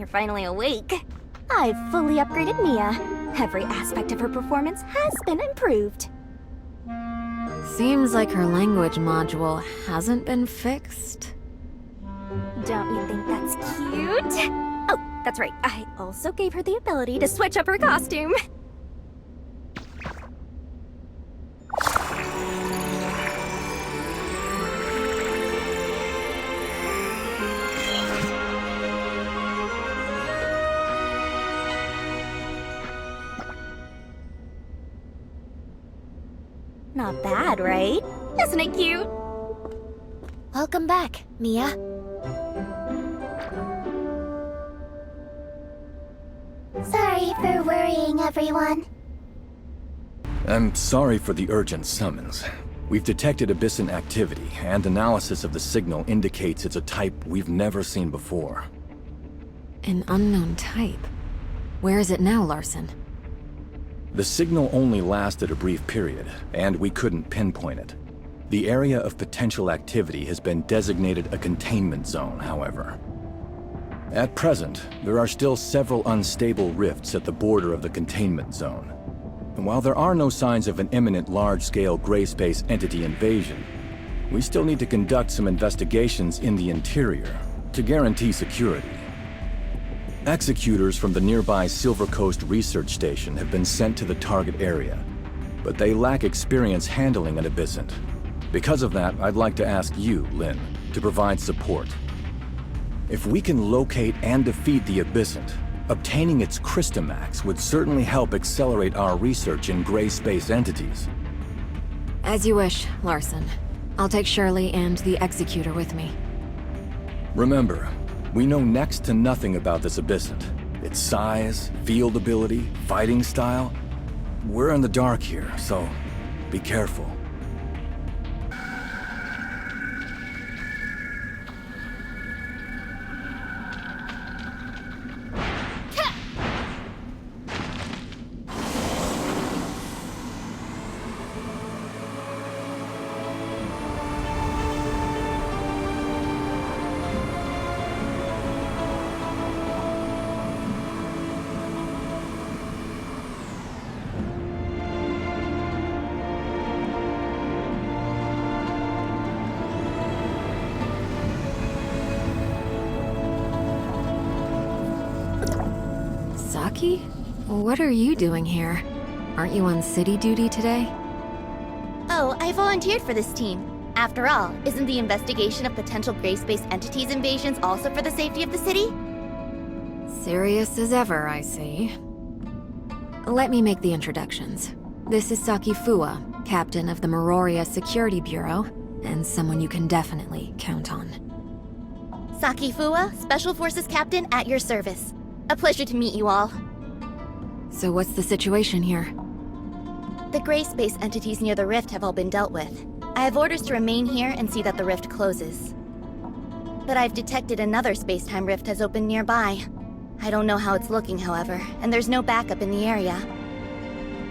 you're finally awake. I've fully upgraded Mia. Every aspect of her performance has been improved. Seems like her language module hasn't been fixed. Don't you think that's cute? Oh, that's right. I also gave her the ability to switch up her costume. Not bad, right? Isn't it cute? Welcome back, Mia. Sorry for worrying everyone. I'm sorry for the urgent summons. We've detected Abyssant activity, and analysis of the signal indicates it's a type we've never seen before. An unknown type. Where is it now, Larson? The signal only lasted a brief period, and we couldn't pinpoint it. The area of potential activity has been designated a containment zone, however. At present, there are still several unstable rifts at the border of the containment zone. And while there are no signs of an imminent large-scale gray space entity invasion, we still need to conduct some investigations in the interior to guarantee security. Executors from the nearby Silver Coast Research Station have been sent to the target area, but they lack experience handling an Abyssant. Because of that, I'd like to ask you, Lynn, to provide support. If we can locate and defeat the Abyssant, obtaining its Crystamax would certainly help accelerate our research in gray space entities. As you wish, Larson. I'll take Shirley and the Executor with me. Remember, we know next to nothing about this Abyssant. Its size, field ability, fighting style. We're in the dark here, so be careful. Saki? What are you doing here? Aren't you on city duty today? Oh, I volunteered for this team. After all, isn't the investigation of potential gray space entities invasions also for the safety of the city? Serious as ever, I see. Let me make the introductions. This is Saki Fua, captain of the Meroria Security Bureau, and someone you can definitely count on. Saki Fua, Special Forces Captain at your service. A pleasure to meet you all. So what's the situation here? The gray space entities near the rift have all been dealt with. I have orders to remain here and see that the rift closes. But I've detected another space-time rift has opened nearby. I don't know how it's looking, however, and there's no backup in the area.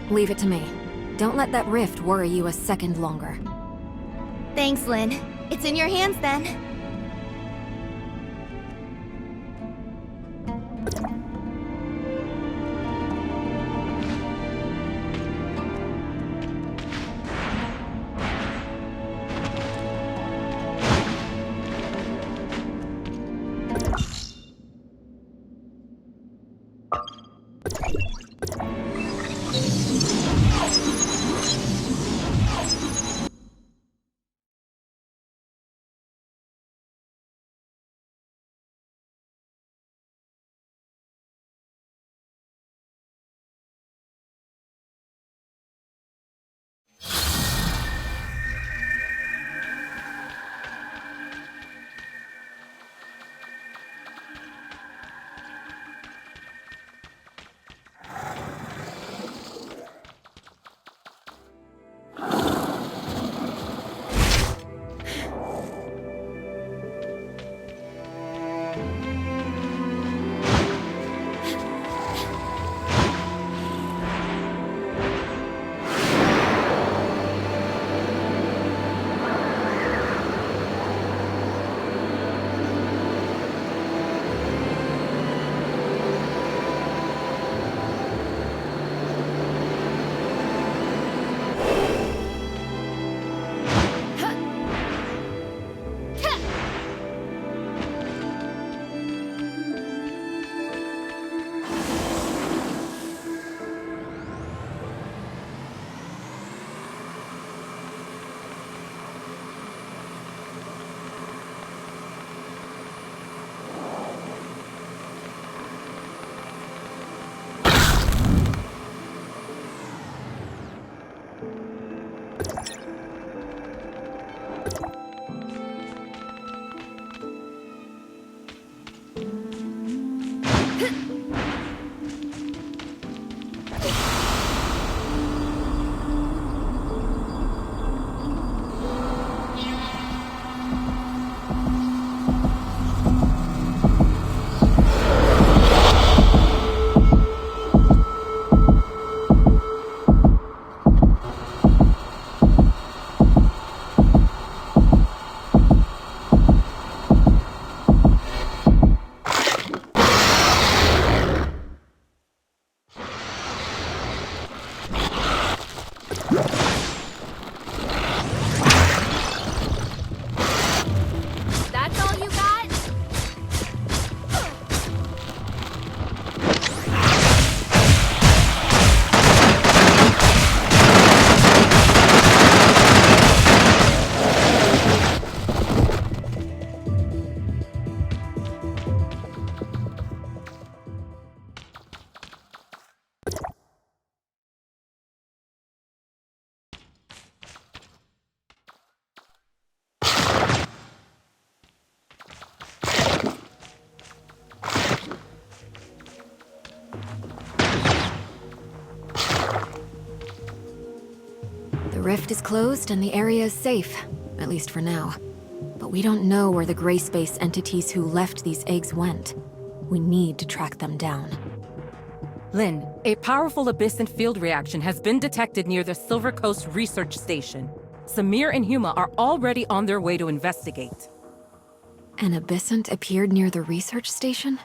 Leave it to me. Don't let that rift worry you a second longer. Thanks, Lynn. It's in your hands then. rift is closed and the area is safe, at least for now. But we don't know where the gray space entities who left these eggs went. We need to track them down. Lynn, a powerful abyssant field reaction has been detected near the Silver Coast Research Station. Samir and Huma are already on their way to investigate. An abyssant appeared near the research station?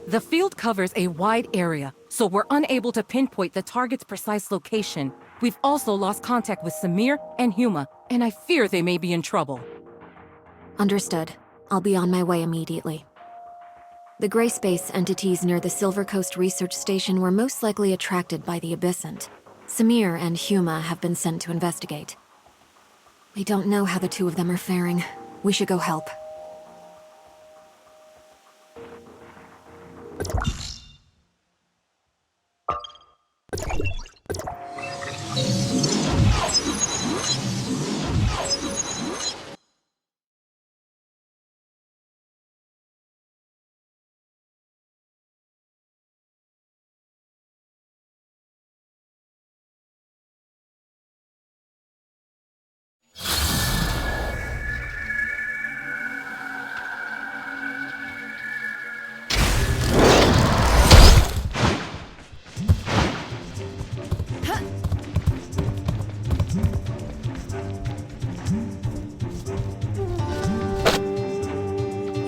The field covers a wide area, so we're unable to pinpoint the target's precise location. We've also lost contact with Samir and Huma, and I fear they may be in trouble. Understood. I'll be on my way immediately. The gray space entities near the Silver Coast Research Station were most likely attracted by the abyssant. Samir and Huma have been sent to investigate. We don't know how the two of them are faring. We should go help.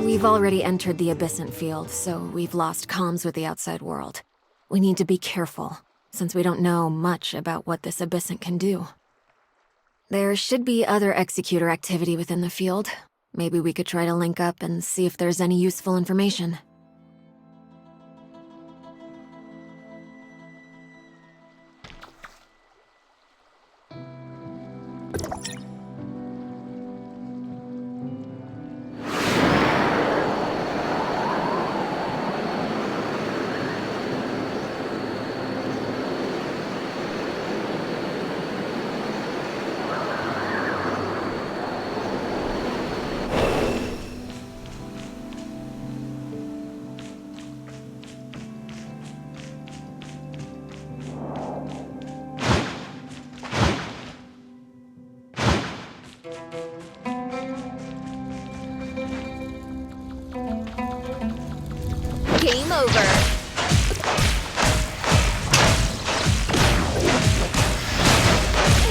We've already entered the abyssant field, so we've lost comms with the outside world. We need to be careful, since we don't know much about what this abyssant can do. There should be other executor activity within the field. Maybe we could try to link up and see if there's any useful information. Game over.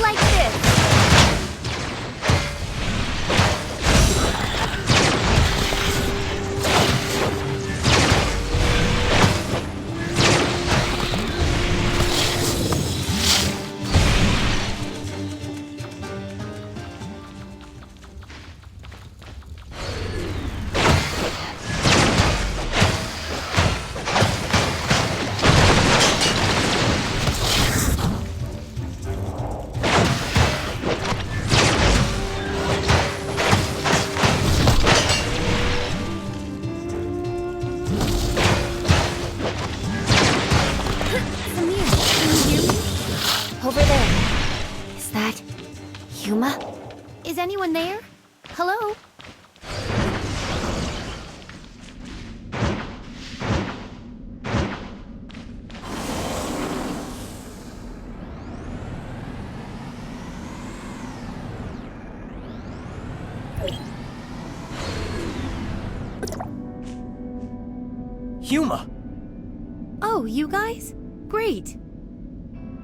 Like this. Over there. Is that Huma? Is anyone there? Hello? Huma! Oh, you guys? Great.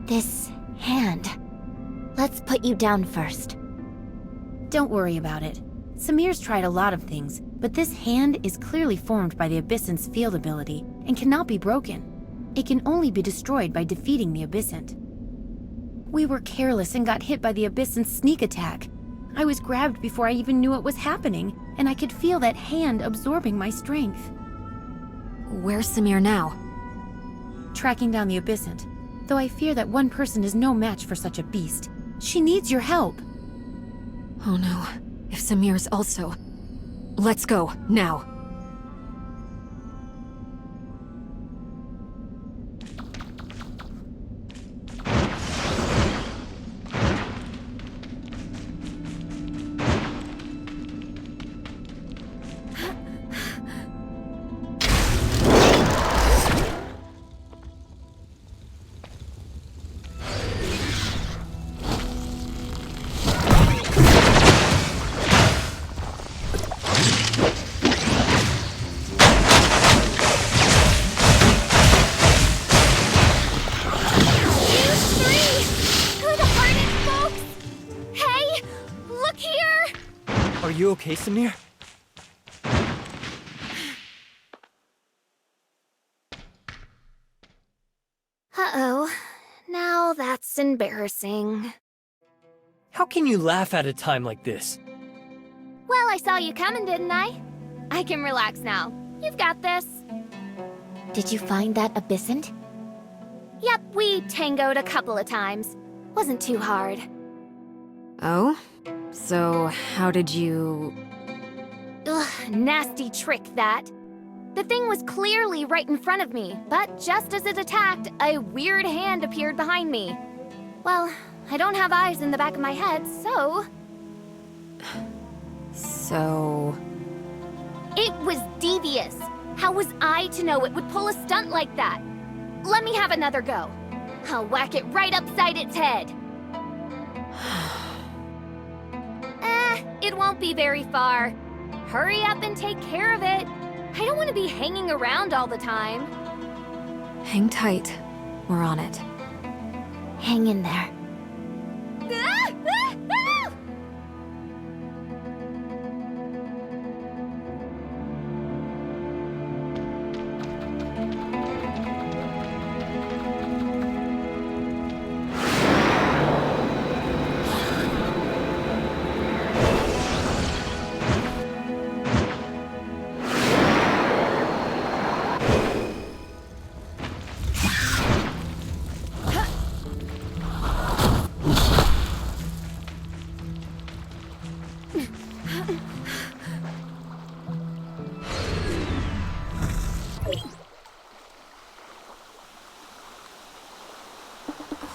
This hand. Let's put you down first. Don't worry about it. Samir's tried a lot of things, but this hand is clearly formed by the Abyssant's field ability and cannot be broken. It can only be destroyed by defeating the Abyssant. We were careless and got hit by the Abyssant's sneak attack. I was grabbed before I even knew what was happening, and I could feel that hand absorbing my strength. Where's Samir now? Tracking down the Abyssant, though I fear that one person is no match for such a beast. She needs your help. Oh no, if Samir's also... Let's go, now. okay, Samir? Uh-oh. Now that's embarrassing. How can you laugh at a time like this? Well, I saw you coming, didn't I? I can relax now. You've got this. Did you find that abyssant? Yep, we tangoed a couple of times. Wasn't too hard. Oh? So, how did you... Ugh, nasty trick that. The thing was clearly right in front of me, but just as it attacked, a weird hand appeared behind me. Well, I don't have eyes in the back of my head, so... So... It was devious. How was I to know it would pull a stunt like that? Let me have another go. I'll whack it right upside its head. It won't be very far. Hurry up and take care of it. I don't want to be hanging around all the time. Hang tight. We're on it. Hang in there.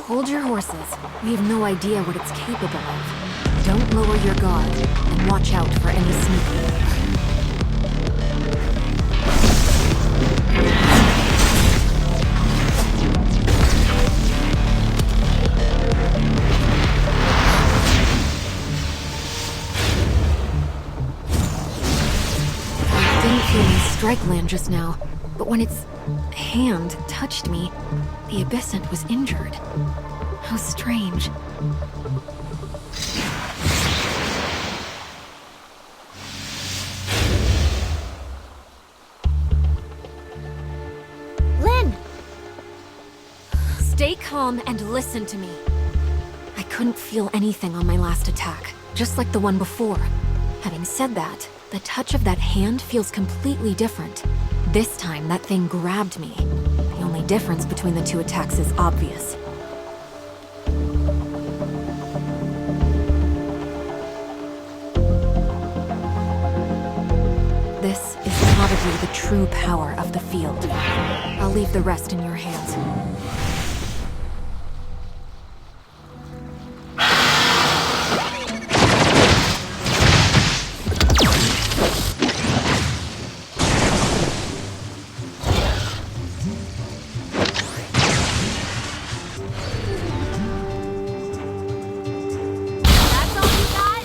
Hold your horses. We have no idea what it's capable of. Don't lower your guard, and watch out for any sneaking. I didn't feel my strike land just now, but when its hand touched me, the abyssant was injured. How strange. Lynn! Stay calm and listen to me. I couldn't feel anything on my last attack, just like the one before. Having said that, the touch of that hand feels completely different. This time, that thing grabbed me. The only difference between the two attacks is obvious. This is probably the true power of the field. I'll leave the rest in your hands. That's all you got?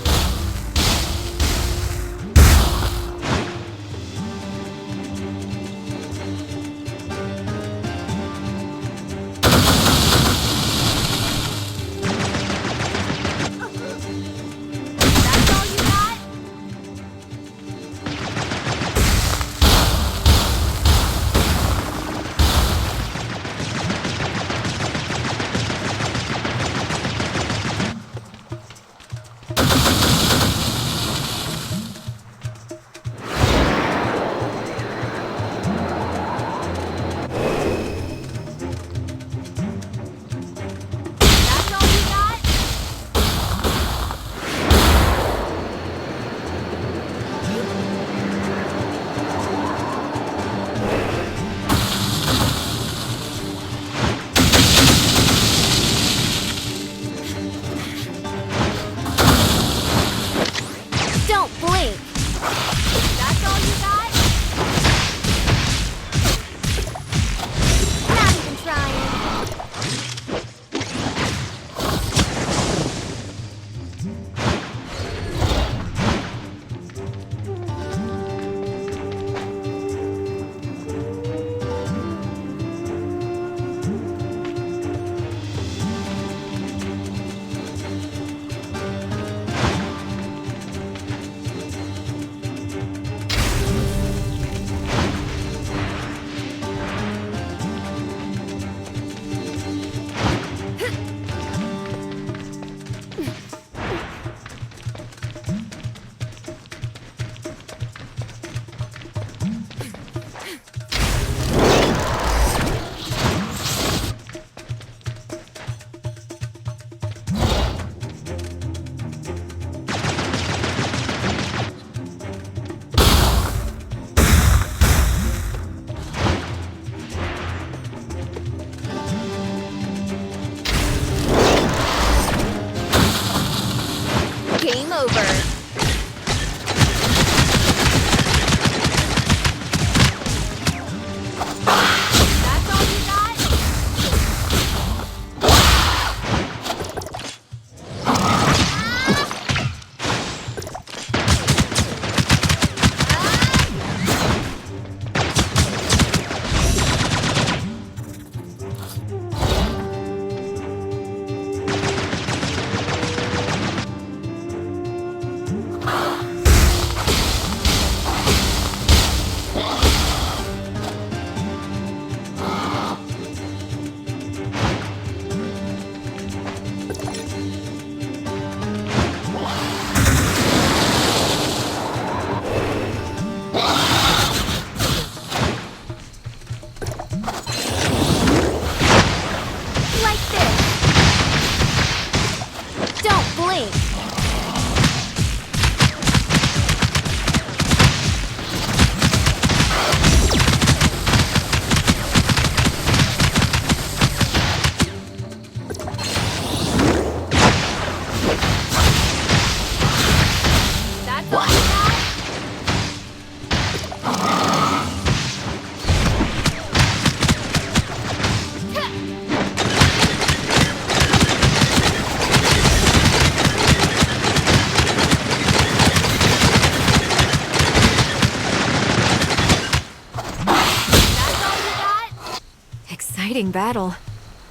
exciting battle.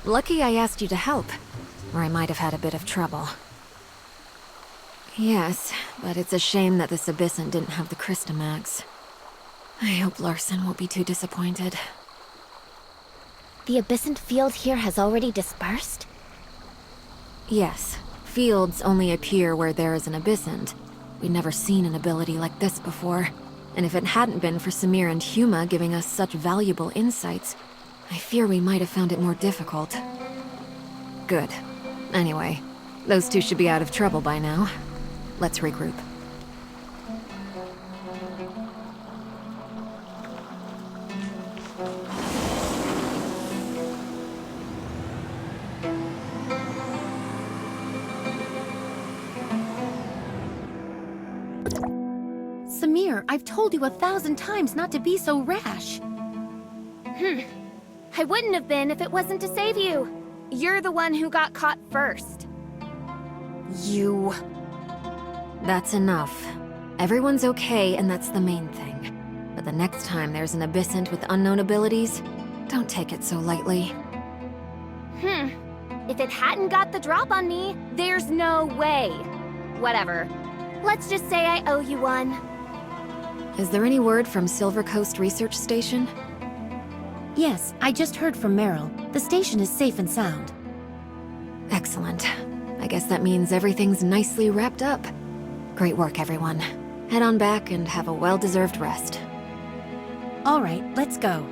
Lucky I asked you to help, or I might have had a bit of trouble. Yes, but it's a shame that this Abyssant didn't have the Crystamax. I hope Larson won't be too disappointed. The Abyssant field here has already dispersed? Yes, fields only appear where there is an Abyssant. We'd never seen an ability like this before. And if it hadn't been for Samir and Huma giving us such valuable insights, I fear we might have found it more difficult. Good. Anyway, those two should be out of trouble by now. Let's regroup. Samir, I've told you 1,000 times not to be so rash. I wouldn't have been if it wasn't to save you. You're the one who got caught first. You... That's enough. Everyone's okay, and that's the main thing. But the next time there's an Abyssant with unknown abilities, don't take it so lightly. If it hadn't got the drop on me, there's no way. Whatever. Let's just say I owe you one. Is there any word from Silver Coast Research Station? Yes, I just heard from Meryl. The station is safe and sound. Excellent. I guess that means everything's nicely wrapped up. Great work, everyone. Head on back and have a well-deserved rest. All right, let's go.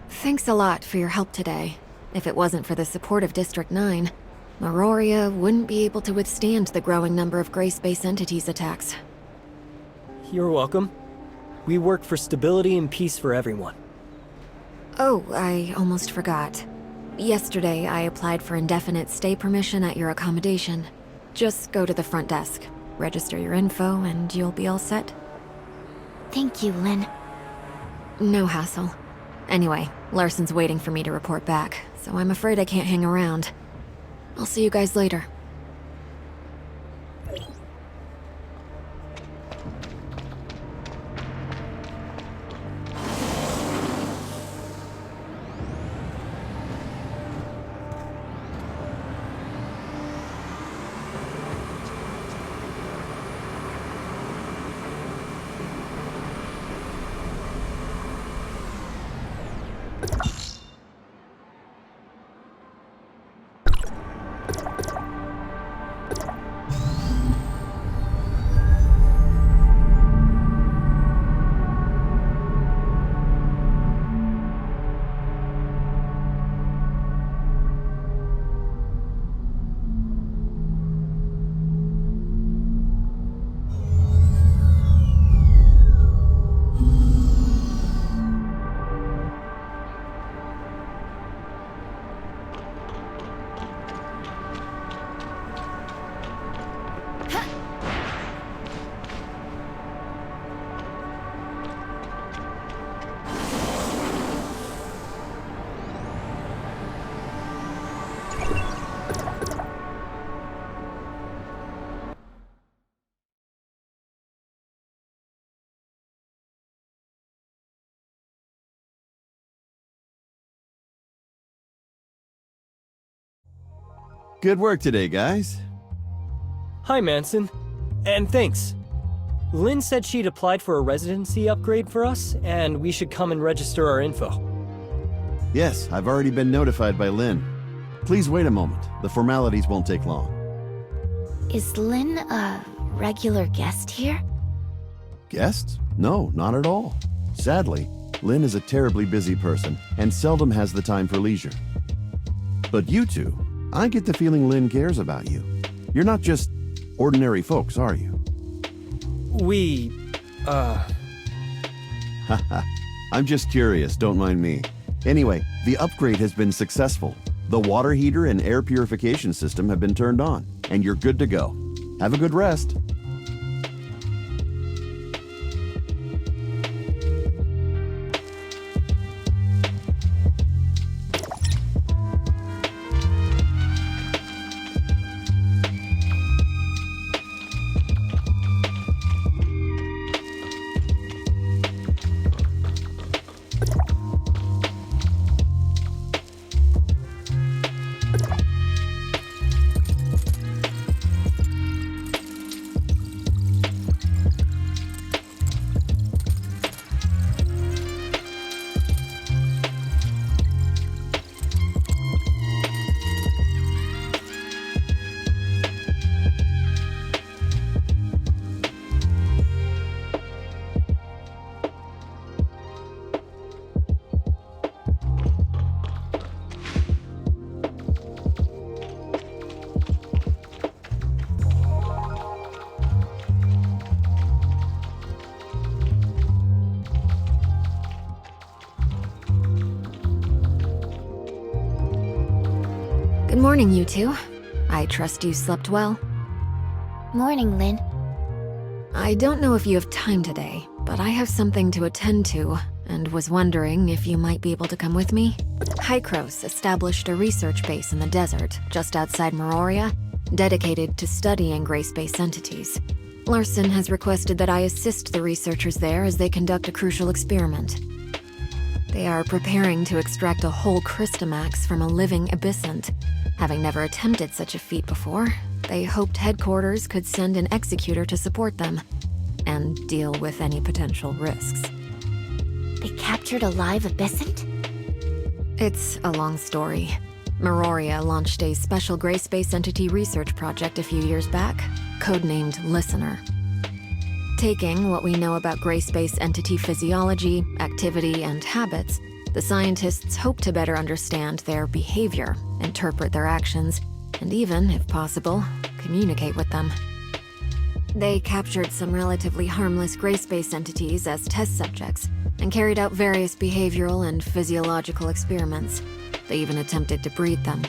Thanks a lot for your help today. If it wasn't for the support of District 9, Meroria wouldn't be able to withstand the growing number of Gray Space Entities attacks. You're welcome. We work for stability and peace for everyone. Oh, I almost forgot. Yesterday, I applied for indefinite stay permission at your accommodation. Just go to the front desk, register your info, and you'll be all set. Thank you, Lynn. No hassle. Anyway, Larson's waiting for me to report back, so I'm afraid I can't hang around. I'll see you guys later. Good work today, guys. Hi, Manson. And thanks. Lynn said she'd applied for a residency upgrade for us, and we should come and register our info. Yes, I've already been notified by Lynn. Please wait a moment. The formalities won't take long. Is Lynn a regular guest here? Guests? No, not at all. Sadly, Lynn is a terribly busy person and seldom has the time for leisure. But you two, I get the feeling Lynn cares about you. You're not just ordinary folks, are you? Haha, I'm just curious, don't mind me. Anyway, the upgrade has been successful. The water heater and air purification system have been turned on, and you're good to go. Have a good rest. morning, you two. I trust you slept well. Morning, Lynn. I don't know if you have time today, but I have something to attend to, and was wondering if you might be able to come with me. Hykros established a research base in the desert, just outside Meroria, dedicated to studying gray space entities. Larson has requested that I assist the researchers there as they conduct a crucial experiment. They are preparing to extract a whole Crystamax from a living abyssant. Having never attempted such a feat before, they hoped headquarters could send an executor to support them and deal with any potential risks. They captured a live abyssant? It's a long story. Meroria launched a special gray space entity research project a few years back, codenamed Listener. Taking what we know about gray space entity physiology, activity, and habits, the scientists hope to better understand their behavior, interpret their actions, and even, if possible, communicate with them. They captured some relatively harmless gray space entities as test subjects, and carried out various behavioral and physiological experiments. They even attempted to breed them.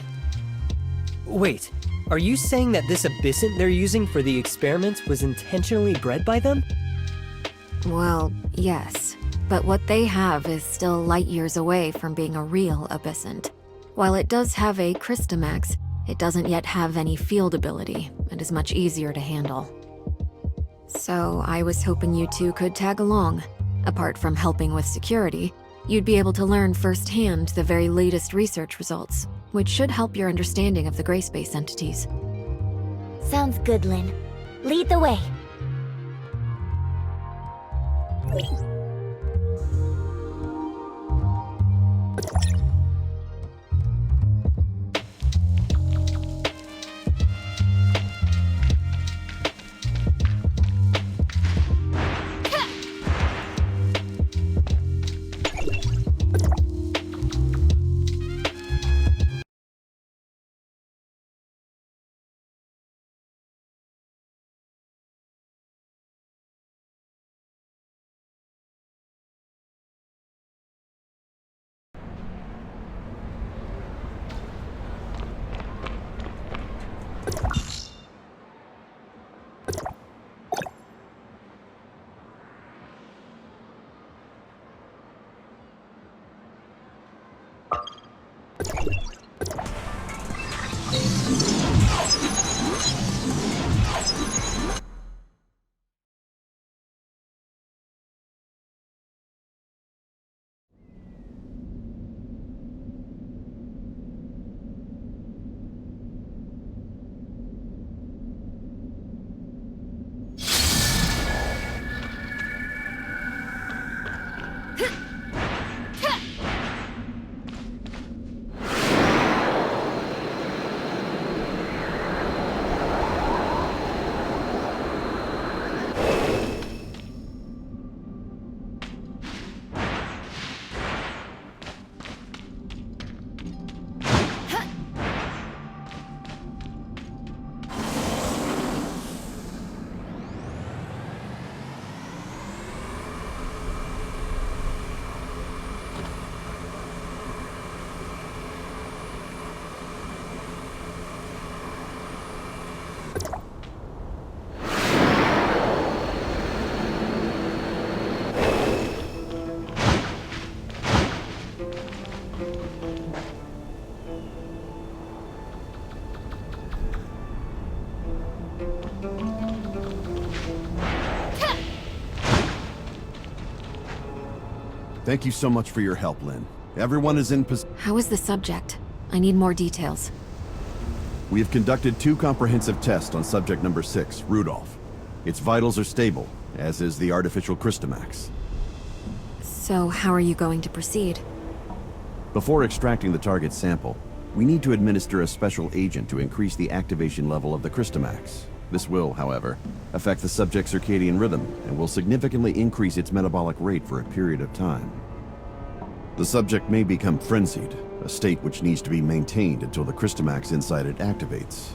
Wait, are you saying that this abyssant they're using for the experiments was intentionally bred by them? Well, yes. But what they have is still light years away from being a real abyssant. While it does have a Crystamax, it doesn't yet have any field ability, and is much easier to handle. So I was hoping you two could tag along. Apart from helping with security, you'd be able to learn firsthand the very latest research results, which should help your understanding of the gray space entities. Sounds good, Lynn. Lead the way. Thank you so much for your help, Lynn. Everyone is in position. How is the subject? I need more details. We have conducted 2 comprehensive tests on subject number 6, Rudolph. Its vitals are stable, as is the artificial Crystamax. So how are you going to proceed? Before extracting the target sample, we need to administer a special agent to increase the activation level of the Crystamax. This will, however, affect the subject's circadian rhythm and will significantly increase its metabolic rate for a period of time. The subject may become frenzied, a state which needs to be maintained until the Crystamax inside it activates.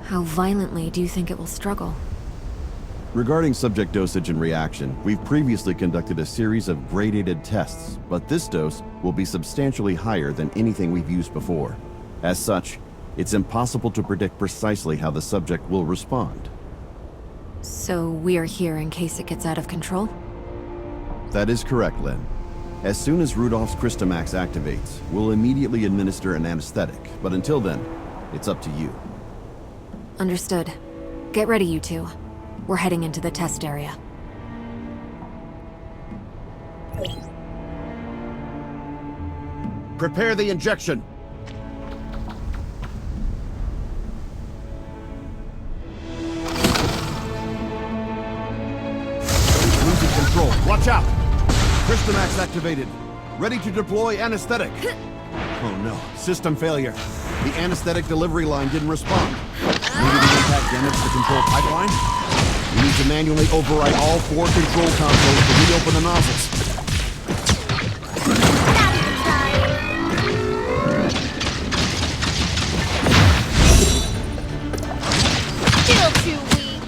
How violently do you think it will struggle? Regarding subject dosage and reaction, we've previously conducted a series of gradated tests, but this dose will be substantially higher than anything we've used before. As such, it's impossible to predict precisely how the subject will respond. So we're here in case it gets out of control? That is correct, Lynn. As soon as Rudolph's Crystamax activates, we'll immediately administer an anesthetic, but until then, it's up to you. Understood. Get ready, you two. We're heading into the test area. Prepare the injection! Losing control. Watch out! Crystamax activated. Ready to deploy anesthetic. Oh no, system failure. The anesthetic delivery line didn't respond. Maybe the impact damaged the control pipeline? We need to manually override all 4 control consoles to reopen the nozzles. Still too weak.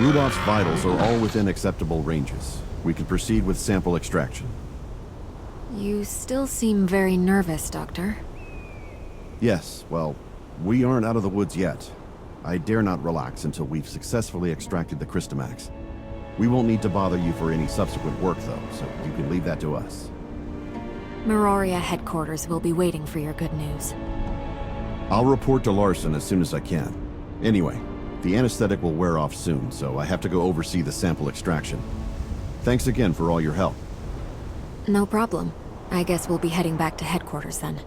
Rudolph's vitals are all within acceptable ranges. We can proceed with sample extraction. You still seem very nervous, Doctor. Yes, well, we aren't out of the woods yet. I dare not relax until we've successfully extracted the Crystamax. We won't need to bother you for any subsequent work, though, so you can leave that to us. Meroria headquarters will be waiting for your good news. I'll report to Larson as soon as I can. Anyway, the anesthetic will wear off soon, so I have to go oversee the sample extraction. Thanks again for all your help. No problem. I guess we'll be heading back to headquarters then.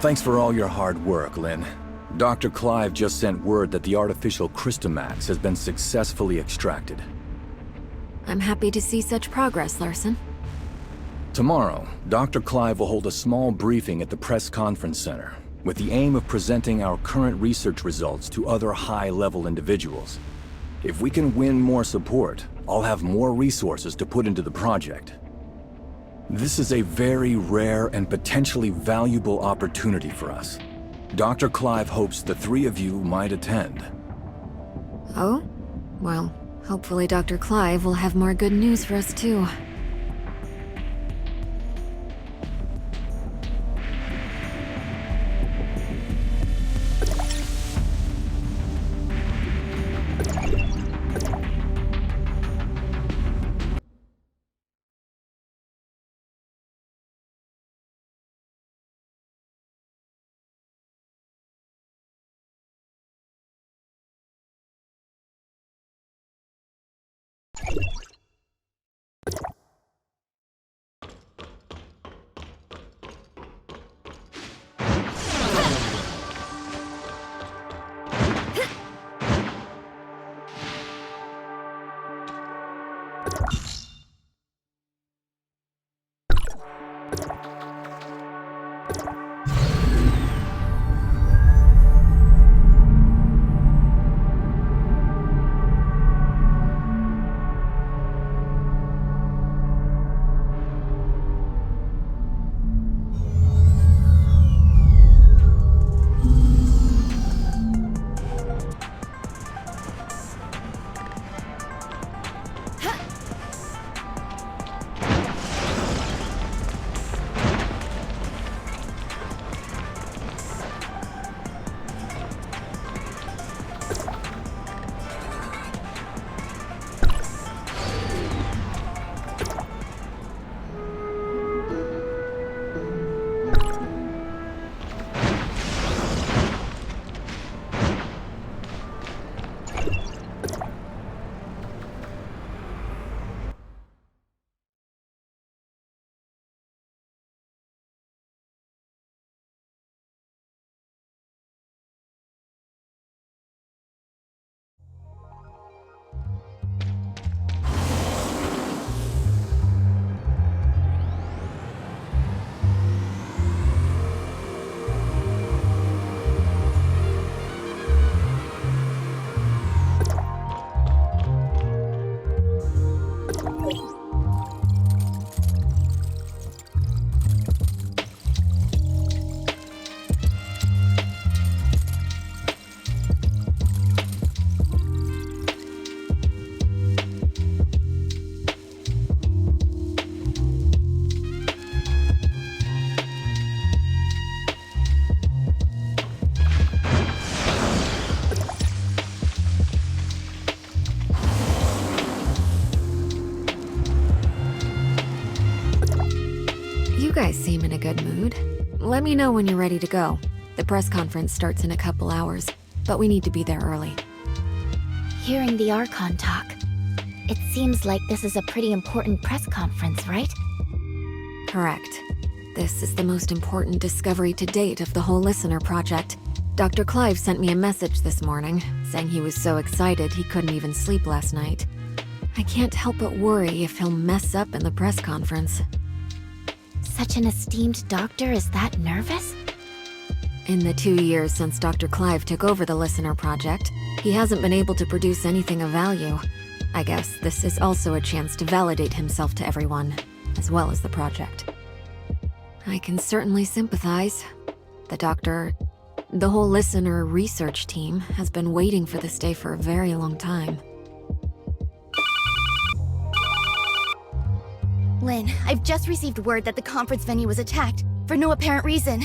Thanks for all your hard work, Lynn. Dr. Clive just sent word that the artificial Crystamax has been successfully extracted. I'm happy to see such progress, Larson. Tomorrow, Dr. Clive will hold a small briefing at the press conference center, with the aim of presenting our current research results to other high-level individuals. If we can win more support, I'll have more resources to put into the project. This is a very rare and potentially valuable opportunity for us. Dr. Clive hopes the three of you might attend. Oh? Well, hopefully Dr. Clive will have more good news for us too. good mood. Let me know when you're ready to go. The press conference starts in a couple hours, but we need to be there early. Hearing the Archon talk, it seems like this is a pretty important press conference, right? Correct. This is the most important discovery to date of the whole Listener project. Dr. Clive sent me a message this morning, saying he was so excited he couldn't even sleep last night. I can't help but worry if he'll mess up in the press conference. Such an esteemed doctor is that nervous? In the 2 years since Dr. Clive took over the Listener project, he hasn't been able to produce anything of value. I guess this is also a chance to validate himself to everyone, as well as the project. I can certainly sympathize. The whole Listener research team has been waiting for this day for a very long time. Lynn, I've just received word that the conference venue was attacked, for no apparent reason.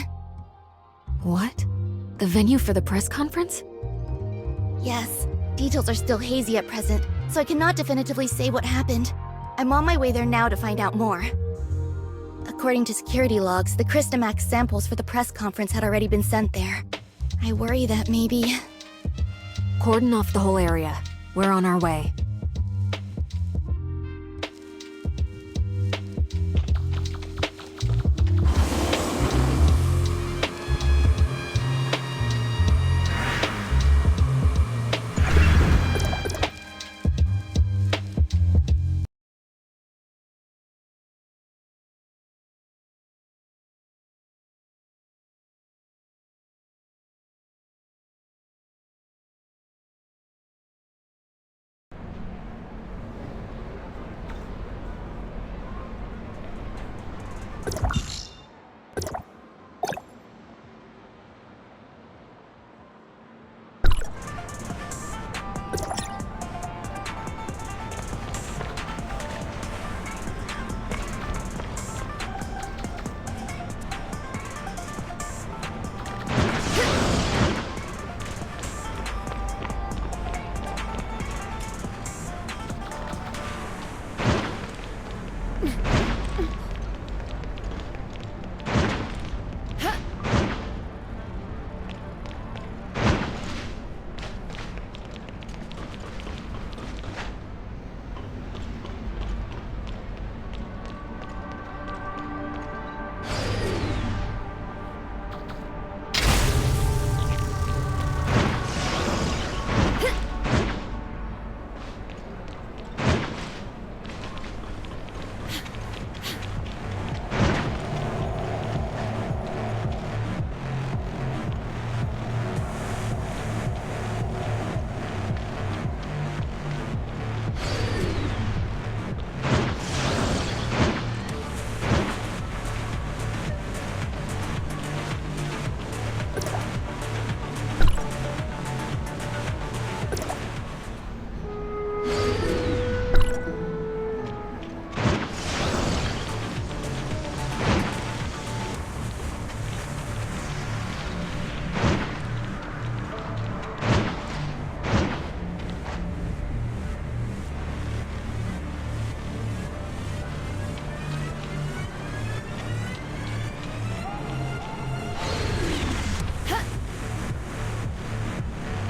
What? The venue for the press conference? Yes, details are still hazy at present, so I cannot definitively say what happened. I'm on my way there now to find out more. According to security logs, the Crystamax samples for the press conference had already been sent there. I worry that maybe... Cordon off the whole area. We're on our way.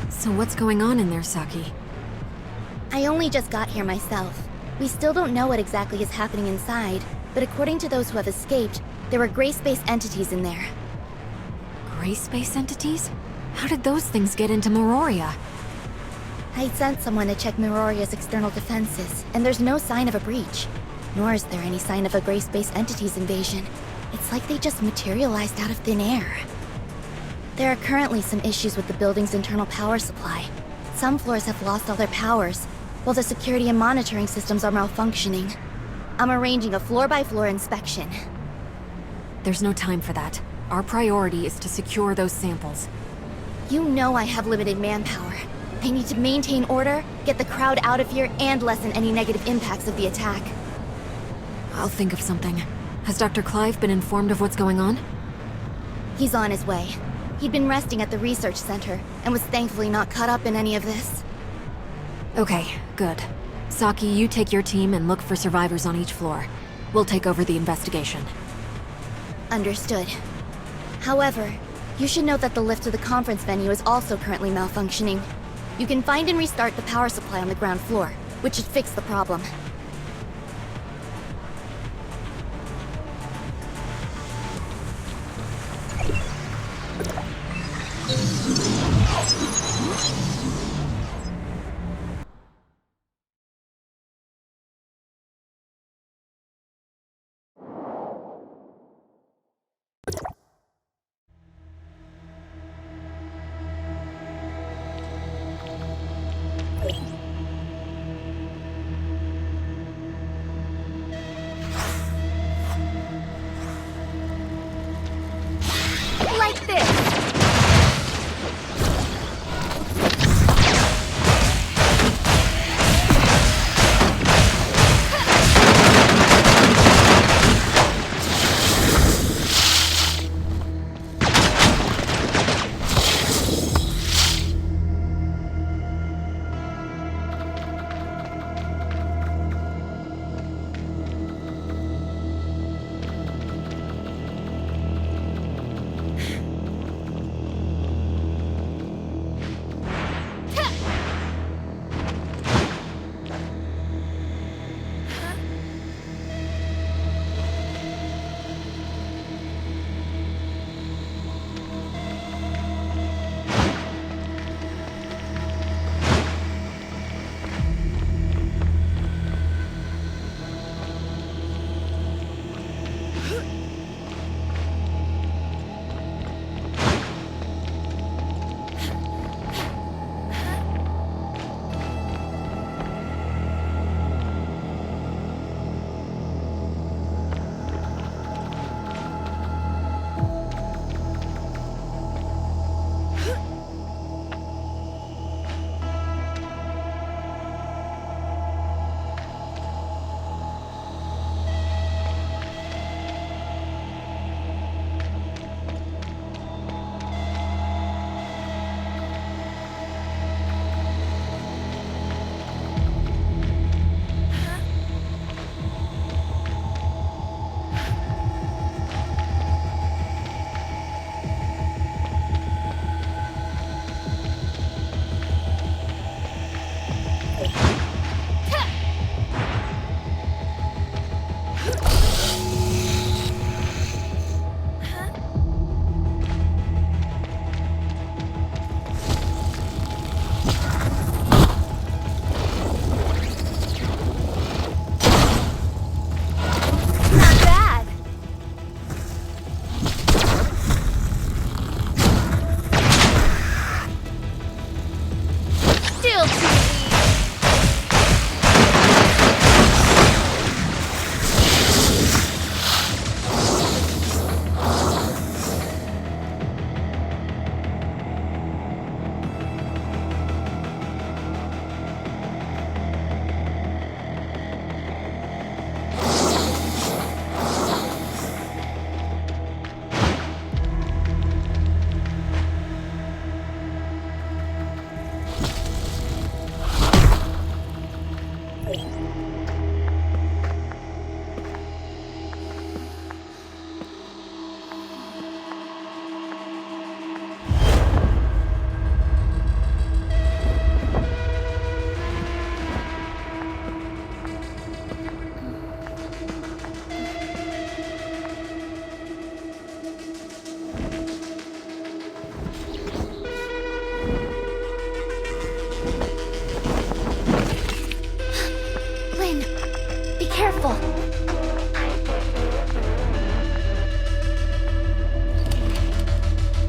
So what's going on in there, Saki? I only just got here myself. We still don't know what exactly is happening inside, but according to those who have escaped, there were gray space entities in there. Gray space entities? How did those things get into Meroria? I sent someone to check Meroria's external defenses, and there's no sign of a breach. Nor is there any sign of a gray space entities invasion. It's like they just materialized out of thin air. There are currently some issues with the building's internal power supply. Some floors have lost all their powers, while the security and monitoring systems are malfunctioning. I'm arranging a floor-by-floor inspection. There's no time for that. Our priority is to secure those samples. You know I have limited manpower. I need to maintain order, get the crowd out of here, and lessen any negative impacts of the attack. I'll think of something. Has Dr. Clive been informed of what's going on? He's on his way. He'd been resting at the research center, and was thankfully not caught up in any of this. Okay, good. Saki, you take your team and look for survivors on each floor. We'll take over the investigation. Understood. However, you should note that the lift to the conference venue is also currently malfunctioning. You can find and restart the power supply on the ground floor, which should fix the problem. Like this!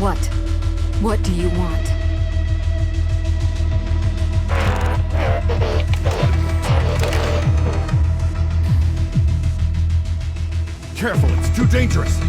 What? What do you want? Careful, it's too dangerous!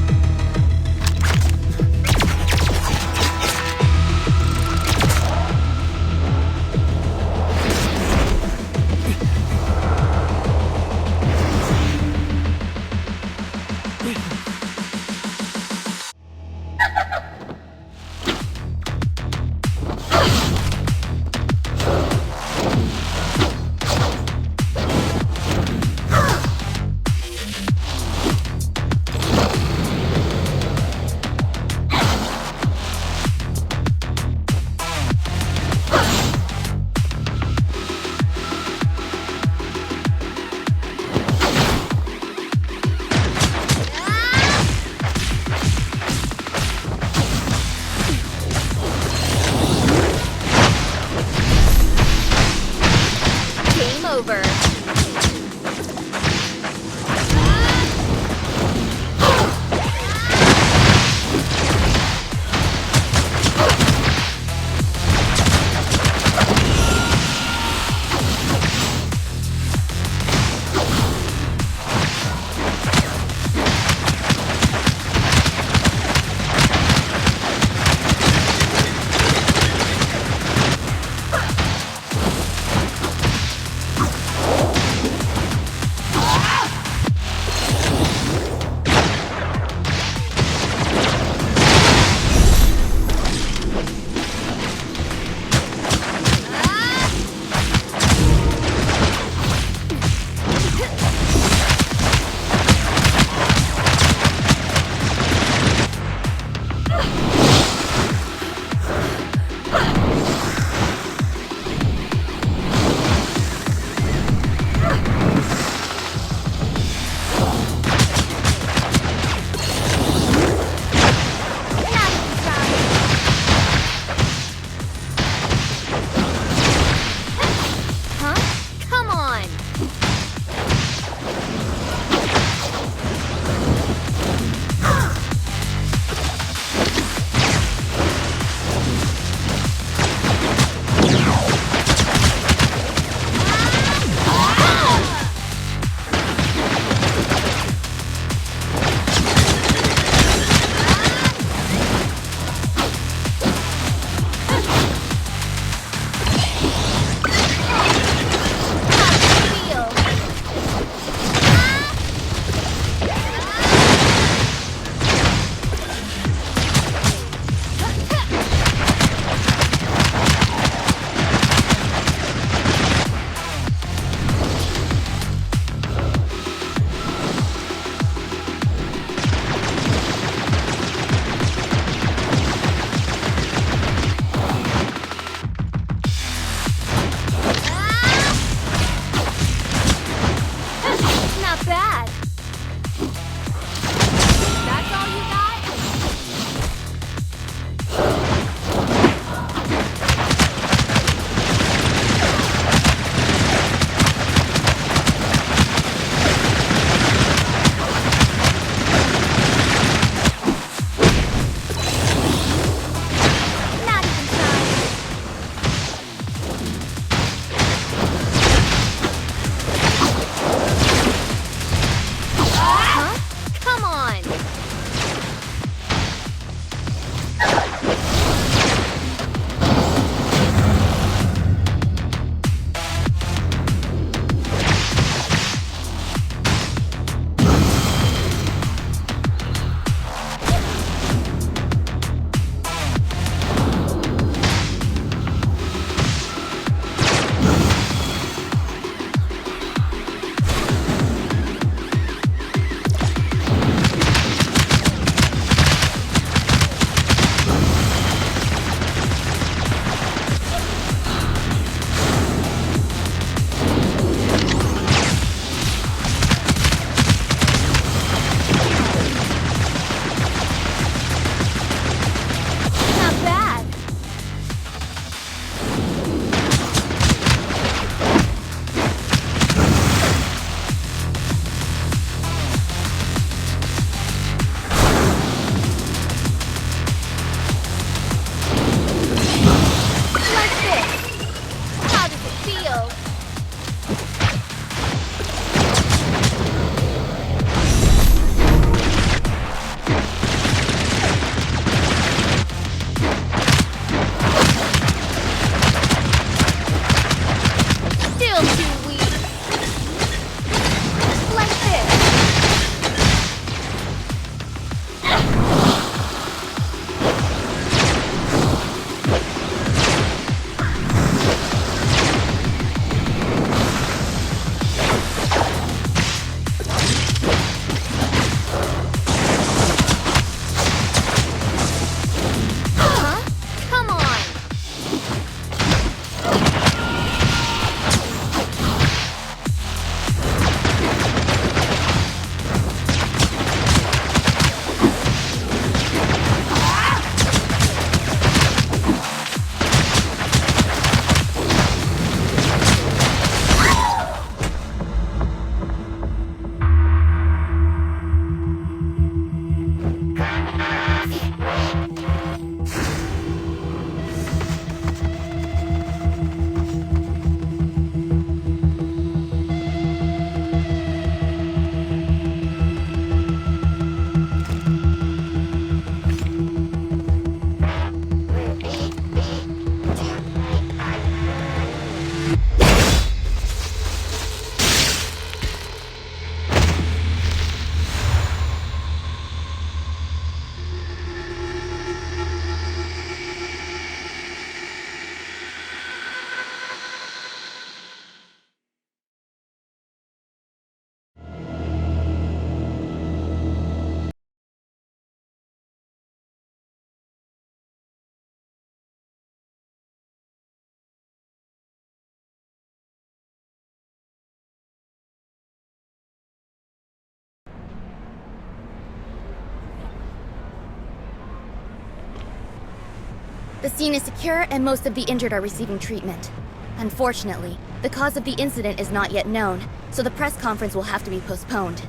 The scene is secure and most of the injured are receiving treatment. Unfortunately, the cause of the incident is not yet known, so the press conference will have to be postponed.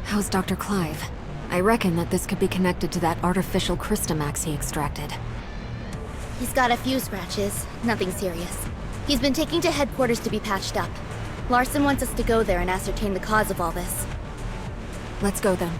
How's Dr. Clive? I reckon that this could be connected to that artificial Crystamax he extracted. He's got a few scratches, nothing serious. He's been taken to headquarters to be patched up. Larson wants us to go there and ascertain the cause of all this. Let's go then.